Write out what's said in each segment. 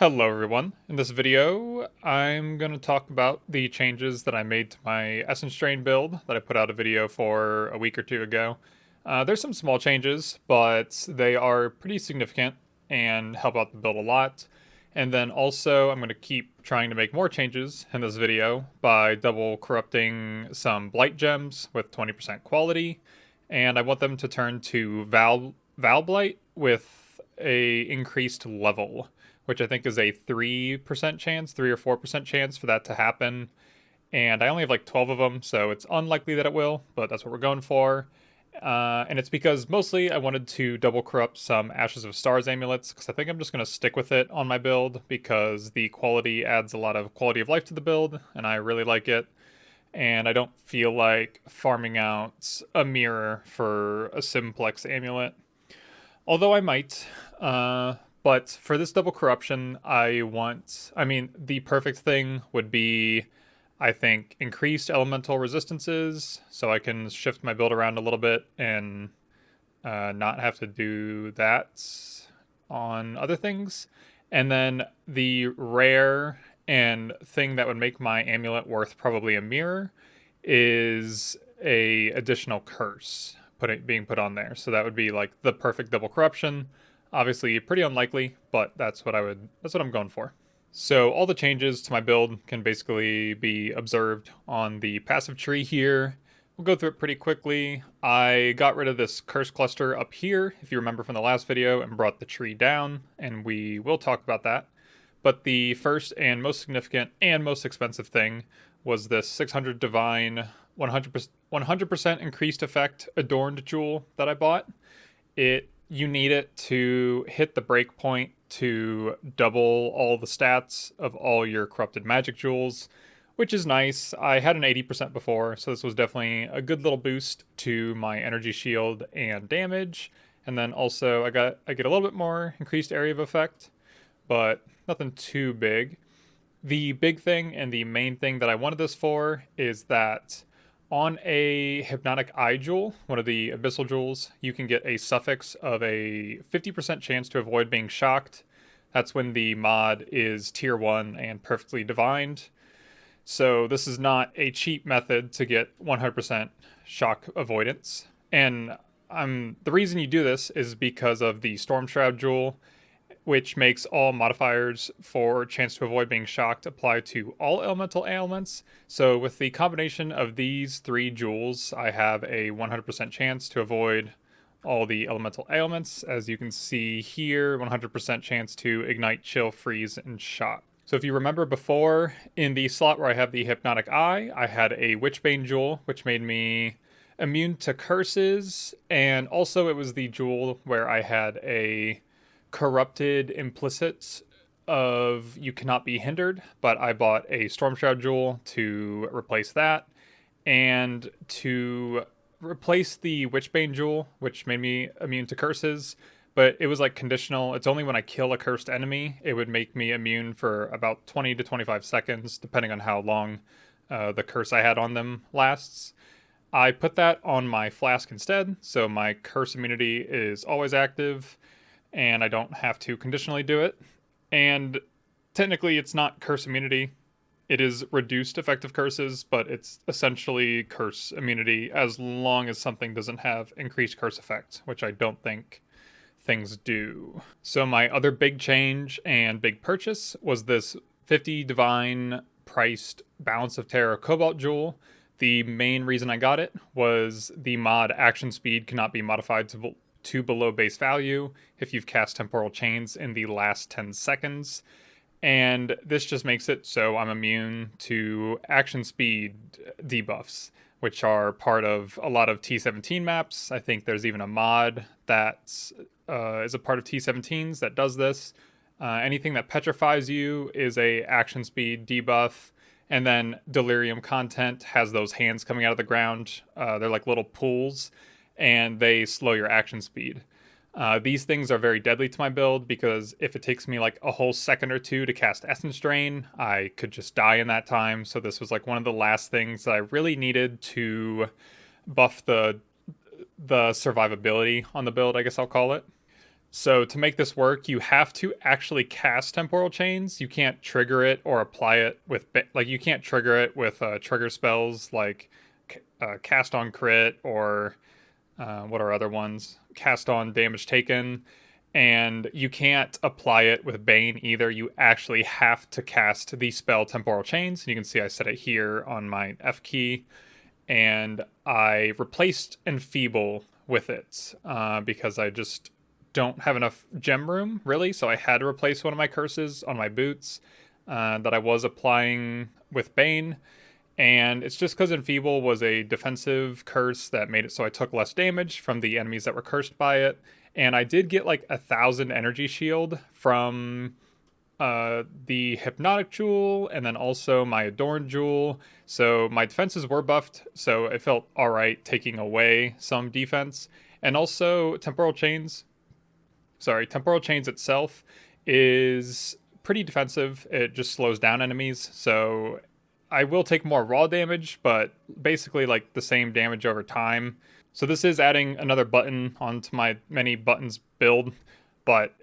Hello everyone. In this video, I'm going to talk about the changes that I made to my Essence Drain build that I put out a video for a week or two ago. There's some small changes, but they are pretty significant and help out the build a lot. And then also, I'm going to keep trying to make more changes in this video by double corrupting some Blight Gems with 20% quality. And I want them to turn to Val Blight with a increased level, which I think is a 3% chance, 3 or 4% chance for that to happen. And I only have like 12 of them, so it's unlikely that it will, but that's what we're going for. And it's because mostly I wanted to double corrupt some Ashes of Stars amulets, because I think I'm just going to stick with it on my build, because the quality adds a lot of quality of life to the build, and I really like it. And I don't feel like farming out a mirror for a simplex amulet. Although I might. But for this double corruption, the perfect thing would be, I think, increased elemental resistances, so I can shift my build around a little bit and not have to do that on other things. And then the rare and thing that would make my amulet worth probably a mirror is a additional curse being put on there. So that would be like the perfect double corruption. Obviously pretty unlikely, but that's what I'm going for. So all the changes to my build can basically be observed on the passive tree here. We'll go through it pretty quickly. I got rid of this curse cluster up here, if you remember from the last video, and brought the tree down, and we will talk about that. But the first and most significant and most expensive thing was this 600 Divine 100% increased effect Adorned Jewel that I bought. You need it to hit the breakpoint to double all the stats of all your corrupted magic jewels, which is nice. I had an 80% before, so this was definitely a good little boost to my energy shield and damage. And then also I get a little bit more increased area of effect, but nothing too big. The big thing and the main thing that I wanted this for is that on a Hypnotic Eye Jewel, one of the Abyssal Jewels, you can get a suffix of a 50% chance to avoid being shocked. That's when the mod is tier 1 and perfectly divined. So this is not a cheap method to get 100% shock avoidance. And the reason you do this is because of the Storm Shroud Jewel, which makes all modifiers for chance to avoid being shocked apply to all elemental ailments. So with the combination of these three jewels, I have a 100% chance to avoid all the elemental ailments. As you can see here, 100% chance to ignite, chill, freeze, and shock. So if you remember before, in the slot where I have the Hypnotic Eye, I had a Witchbane Jewel, which made me immune to curses, and also it was the jewel where I had a corrupted implicit of you cannot be hindered, but I bought a Storm Shroud Jewel to replace that, and to replace the Witchbane Jewel, which made me immune to curses, but it was like conditional. It's only when I kill a cursed enemy it would make me immune for about 20 to 25 seconds, depending on how long the curse I had on them lasts. I put that on my flask instead, so my curse immunity is always active, and I don't have to conditionally do it. And technically it's not curse immunity. It is reduced effective curses, but it's essentially curse immunity as long as something doesn't have increased curse effect, which I don't think things do. So my other big change and big purchase was this 50 Divine priced Balance of Terror Cobalt Jewel. The main reason I got it was the mod action speed cannot be modified to below base value if you've cast Temporal Chains in the last 10 seconds. And this just makes it so I'm immune to action speed debuffs, which are part of a lot of T17 maps. I think there's even a mod that is a part of T17s that does this. Anything that petrifies you is a action speed debuff. And then Delirium content has those hands coming out of the ground. They're like little pools, and they slow your action speed. These things are very deadly to my build because if it takes me like a whole second or two to cast Essence Drain, I could just die in that time. So this was like one of the last things that I really needed to buff the survivability on the build, I guess I'll call it. So to make this work, you have to actually cast temporal chains. You can't trigger it or apply it with like you can't trigger it with trigger spells like cast on crit or what are other ones? Cast on damage taken. And you can't apply it with Bane either. You actually have to cast the spell Temporal Chains. You can see I set it here on my F key. And I replaced Enfeeble with it because I just don't have enough gem room, really. So I had to replace one of my curses on my boots that I was applying with Bane. And it's just because Enfeeble was a defensive curse that made it so I took less damage from the enemies that were cursed by it. And I did get like 1,000 energy shield from the Hypnotic Jewel and then also my Adorned Jewel. So my defenses were buffed, so it felt alright taking away some defense. And also Temporal Chains itself is pretty defensive. It just slows down enemies, so I will take more raw damage, but basically like the same damage over time. So this is adding another button onto my many buttons build, but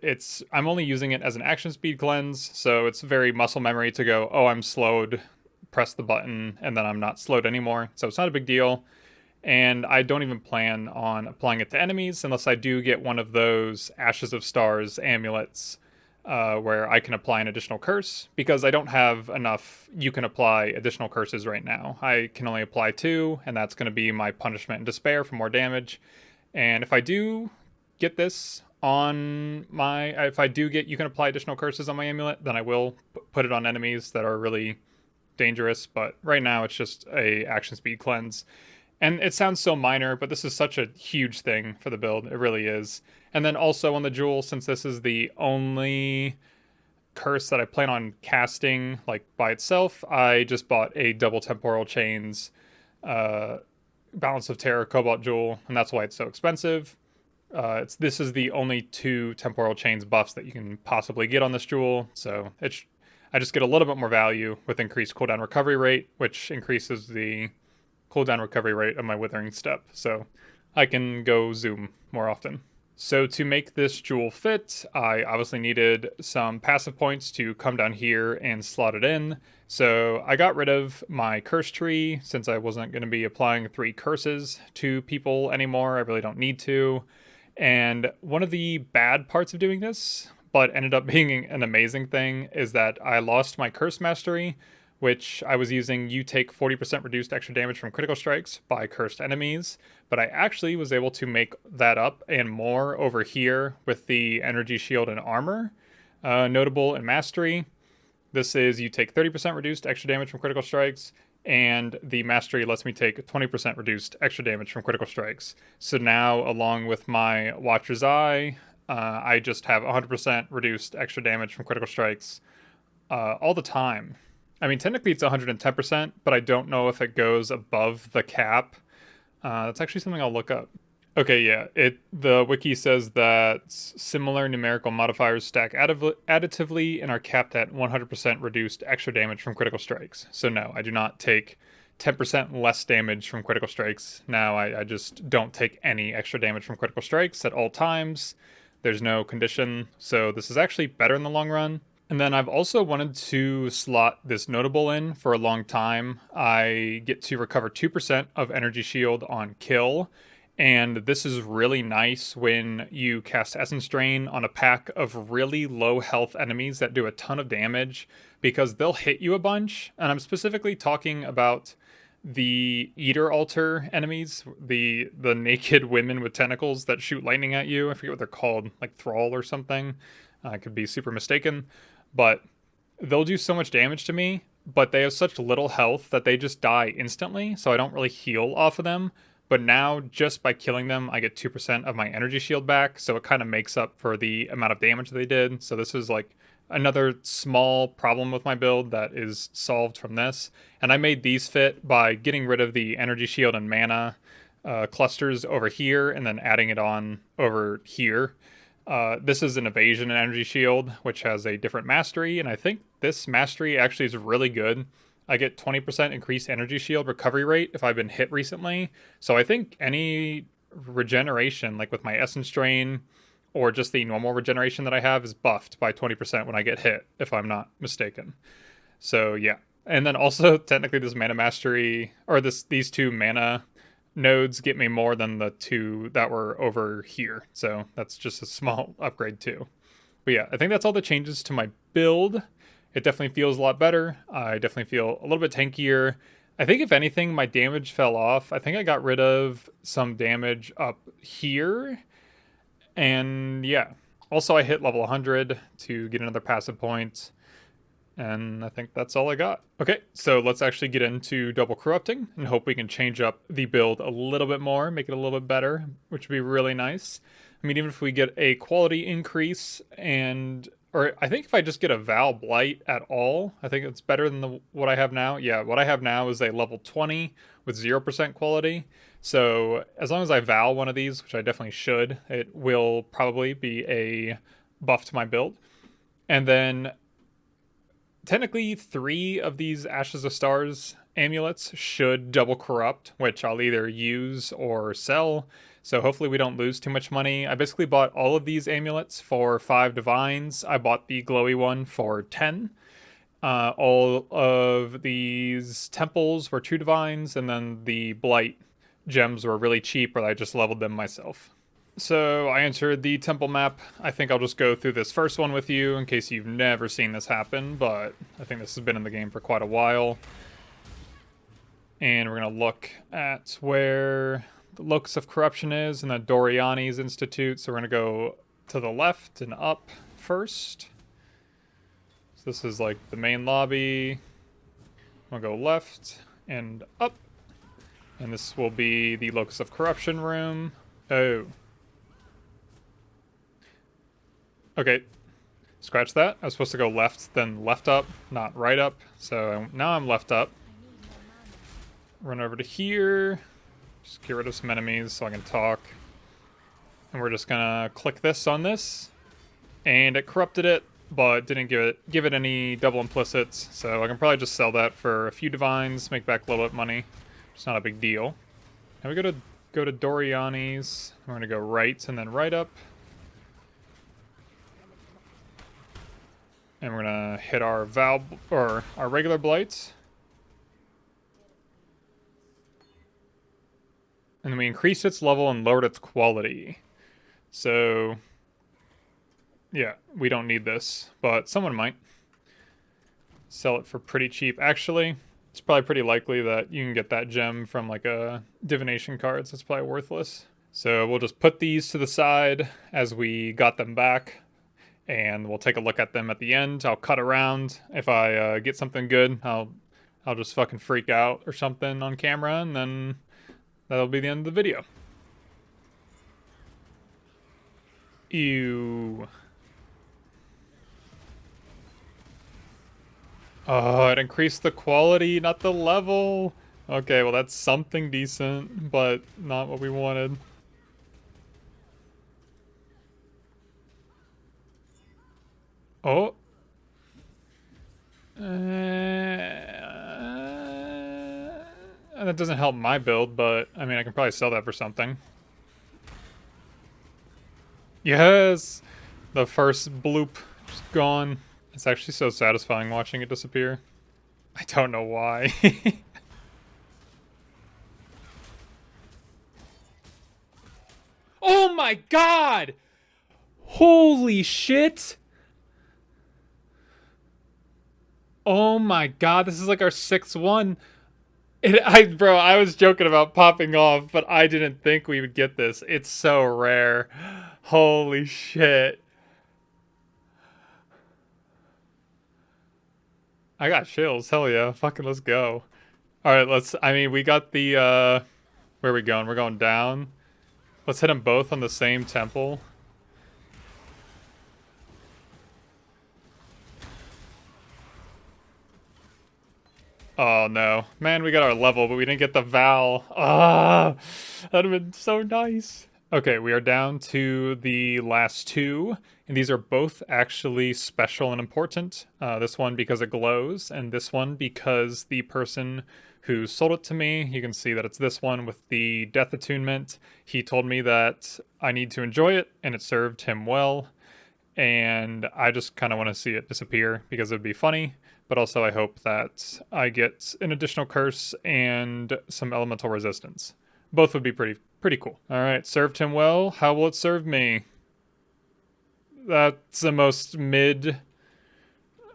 I'm only using it as an action speed cleanse, so it's very muscle memory to go, oh, I'm slowed, press the button, and then I'm not slowed anymore. So it's not a big deal. And I don't even plan on applying it to enemies unless I do get one of those Ashes of Stars amulets where I can apply an additional curse, because I don't have enough you can apply additional curses right now. I can only apply 2, and that's going to be my punishment and despair for more damage. And if I do get this on if I do get you can apply additional curses on my amulet, then I will put it on enemies that are really dangerous. But right now it's just a action speed cleanse. And it sounds so minor, but this is such a huge thing for the build. It really is. And then also on the jewel, since this is the only curse that I plan on casting like by itself, I just bought a double Temporal Chains Balance of Terror Cobalt Jewel, and that's why it's so expensive. This is the only 2 Temporal Chains buffs that you can possibly get on this jewel, so I just get a little bit more value with increased cooldown recovery rate, which increases the cooldown recovery rate of my Withering Step, so I can go zoom more often. So to make this jewel fit, I obviously needed some passive points to come down here and slot it in. So I got rid of my curse tree since I wasn't going to be applying 3 curses to people anymore. I really don't need to. And one of the bad parts of doing this, but ended up being an amazing thing, is that I lost my curse mastery, which I was using you take 40% reduced extra damage from critical strikes by cursed enemies, but I actually was able to make that up and more over here with the energy shield and armor. Notable in mastery, this is you take 30% reduced extra damage from critical strikes, and the mastery lets me take 20% reduced extra damage from critical strikes. So now, along with my Watcher's Eye, I just have 100% reduced extra damage from critical strikes all the time. I mean, technically it's 110%, but I don't know if it goes above the cap. That's actually something I'll look up. Okay, yeah, the wiki says that similar numerical modifiers stack additively and are capped at 100% reduced extra damage from critical strikes. So no, I do not take 10% less damage from critical strikes. Now I just don't take any extra damage from critical strikes at all times. There's no condition, so this is actually better in the long run. And then I've also wanted to slot this notable in for a long time. I get to recover 2% of energy shield on kill, and this is really nice when you cast Essence Drain on a pack of really low health enemies that do a ton of damage, because they'll hit you a bunch. And I'm specifically talking about the Eater Altar enemies, the naked women with tentacles that shoot lightning at you. I forget what they're called, like Thrall or something. I could be super mistaken. But they'll do so much damage to me, but they have such little health that they just die instantly, so I don't really heal off of them. But now, just by killing them, I get 2% of my energy shield back, so it kind of makes up for the amount of damage they did. So this is like another small problem with my build that is solved from this. And I made these fit by getting rid of the energy shield and mana clusters over here, and then adding it on over here. This is an evasion and energy shield, which has a different mastery, and I think this mastery actually is really good. I get 20% increased energy shield recovery rate if I've been hit recently, so I think any regeneration, like with my Essence Drain or just the normal regeneration that I have is buffed by 20% when I get hit, if I'm not mistaken. So yeah. And then also technically this mana mastery, or these two mana nodes get me more than the two that were over here. So that's just a small upgrade too. But yeah, I think that's all the changes to my build. It definitely feels a lot better. I definitely feel a little bit tankier. I think if anything, my damage fell off. I think I got rid of some damage up here. And yeah. Also, I hit level 100 to get another passive point. And I think that's all I got. Okay, so let's actually get into double corrupting and hope we can change up the build a little bit more, make it a little bit better, which would be really nice. I mean, even if we get a quality increase or I think if I just get a Val Blight at all, I think it's better than what I have now. Yeah, what I have now is a level 20 with 0% quality. So as long as I Val one of these, which I definitely should, it will probably be a buff to my build. And then technically 3 of these Ashes of Stars amulets should double corrupt, which I'll either use or sell. So hopefully we don't lose too much money. I basically bought all of these amulets for 5 divines. I bought the glowy one for 10. All of these temples were 2 divines, and then the blight gems were really cheap, but I just leveled them myself. So I entered the temple map. I think I'll just go through this first one with you in case you've never seen this happen, but I think this has been in the game for quite a while. And we're going to look at where the locus of corruption is and the Doriani's Institute. So we're going to go to the left and up first. So this is like the main lobby. I'm going to go left and up. And this will be the locus of corruption room. Oh. Okay, scratch that. I was supposed to go left, then left up, not right up. So now I'm left up. Run over to here. Just get rid of some enemies so I can talk. And we're just gonna click this on this. And it corrupted it, but didn't give it any double implicits. So I can probably just sell that for a few divines, make back a little bit of money. It's not a big deal. Now we go to Doriani's. We're gonna go right and then right up. And we're gonna hit our our regular blights. And then we increased its level and lowered its quality. So yeah, we don't need this, but someone might sell it for pretty cheap. Actually, it's probably pretty likely that you can get that gem from like a divination card, so it's probably worthless. So we'll just put these to the side as we got them back. And we'll take a look at them at the end. I'll cut around. If I get something good, I'll just fucking freak out or something on camera, and then that'll be the end of the video. Ew. Oh, it increased the quality, not the level. Okay, well that's something decent, but not what we wanted. Oh. That doesn't help my build, but I mean, I can probably sell that for something. Yes! The first bloop just gone. It's actually so satisfying watching it disappear. I don't know why. Oh my god! Holy shit! Oh my god, this is like our 6th one. Bro, I was joking about popping off, but I didn't think we would get this. It's so rare. Holy shit. I got chills. Hell yeah. Fucking let's go. Alright, we got the, where are we going? We're going down. Let's hit them both on the same temple. Oh no. Man, we got our level, but we didn't get the Val. Ah, that'd have been so nice. Okay, we are down to the last two, and these are both actually special and important. This one because it glows, and this one because the person who sold it to me, you can see that it's this one with the death attunement. He told me that I need to enjoy it, and it served him well, and I just kind of want to see it disappear because it would be funny, but also I hope that I get an additional curse and some elemental resistance. Both would be pretty cool. All right, served him well. How will it serve me? That's the most mid,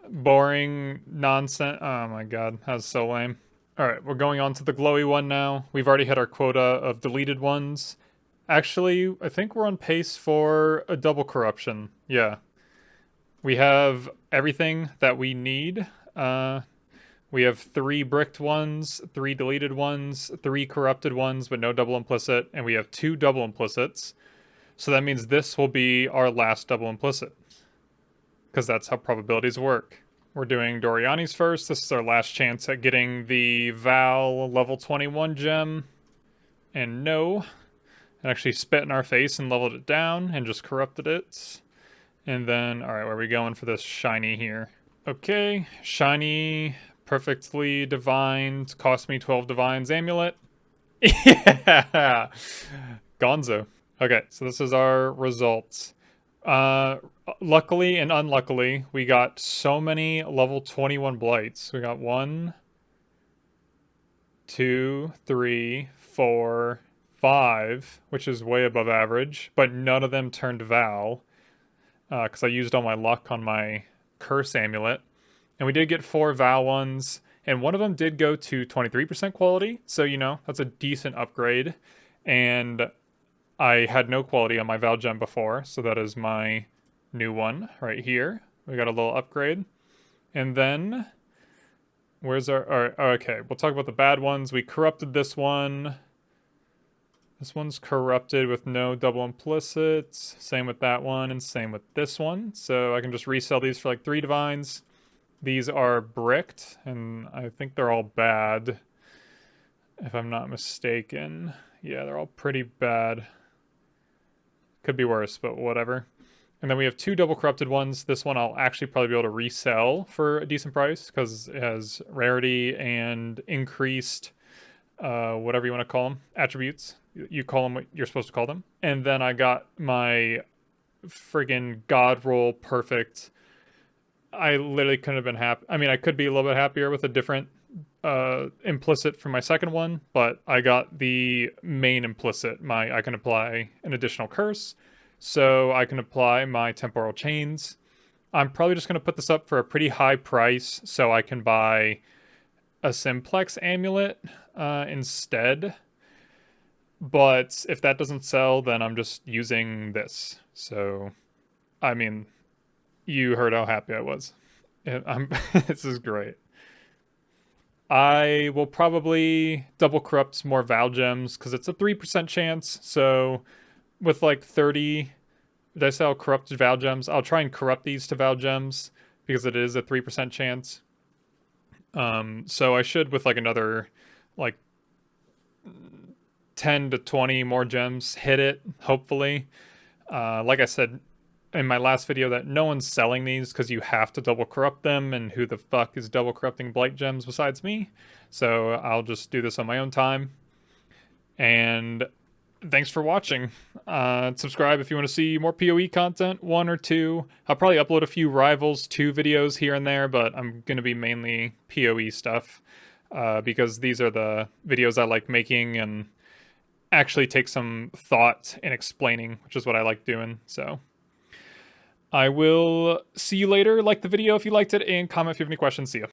boring nonsense. Oh my god, that's so lame. All right, we're going on to the glowy one now. We've already hit our quota of deleted ones. Actually, I think we're on pace for a double corruption. Yeah. We have everything that we need. We have 3 bricked ones, 3 deleted ones, 3 corrupted ones, but no double implicit, and we have 2 double implicits. So that means this will be our last double implicit, because that's how probabilities work. We're doing Doriani's first. This is our last chance at getting the Val level 21 gem. And no, it actually spit in our face and leveled it down and just corrupted it. And then, all right, where are we going for this shiny here? Okay, shiny, perfectly divined, cost me 12 divines amulet. Yeah, gonzo. Okay, so this is our results. Luckily and unluckily, we got so many level 21 blights. We got 1, 2, 3, 4, 5, which is way above average, but none of them turned Val, because I used all my luck on my curse amulet. And we did get 4 Val ones, and one of them did go to 23% quality, so you know, that's a decent upgrade. And I had no quality on my Val gem before, so that is my new one right here. We got a little upgrade. And then, where's our okay, we'll talk about the bad ones. We corrupted this one. This one's corrupted with no double implicits. Same with that one, and same with this one. So I can just resell these for like 3 divines. These are bricked, and I think they're all bad, if I'm not mistaken. Yeah, they're all pretty bad. Could be worse, but whatever. And then we have 2 double corrupted ones. This one I'll actually probably be able to resell for a decent price because it has rarity and increased, whatever you want to call them, attributes. You call them what you're supposed to call them. And then I got my friggin' God roll perfect. I literally couldn't have been happy. I mean, I could be a little bit happier with a different implicit from my second one, but I got the main implicit. I can apply an additional curse, so I can apply my temporal chains. I'm probably just going to put this up for a pretty high price so I can buy a simplex amulet instead. But if that doesn't sell, then I'm just using this. So, I mean, you heard how happy I was. This is great. I will probably double corrupt some more Val gems because it's a 3% chance. So with like 30, did I say I'll corrupt Val gems? I'll try and corrupt these to Val gems because it is a 3% chance. So I should, with like another like 10 to 20 more gems, hit it, hopefully. Like I said in my last video, that no one's selling these because you have to double corrupt them, and who the fuck is double corrupting blight gems besides me? So I'll just do this on my own time. And thanks for watching. Subscribe if you want to see more PoE content, 1 or 2. I'll probably upload a few Rivals 2 videos here and there, but I'm going to be mainly PoE stuff because these are the videos I like making and actually take some thought in explaining, which is what I like doing. So I will see you later. Like the video if you liked it, and comment if you have any questions. See ya.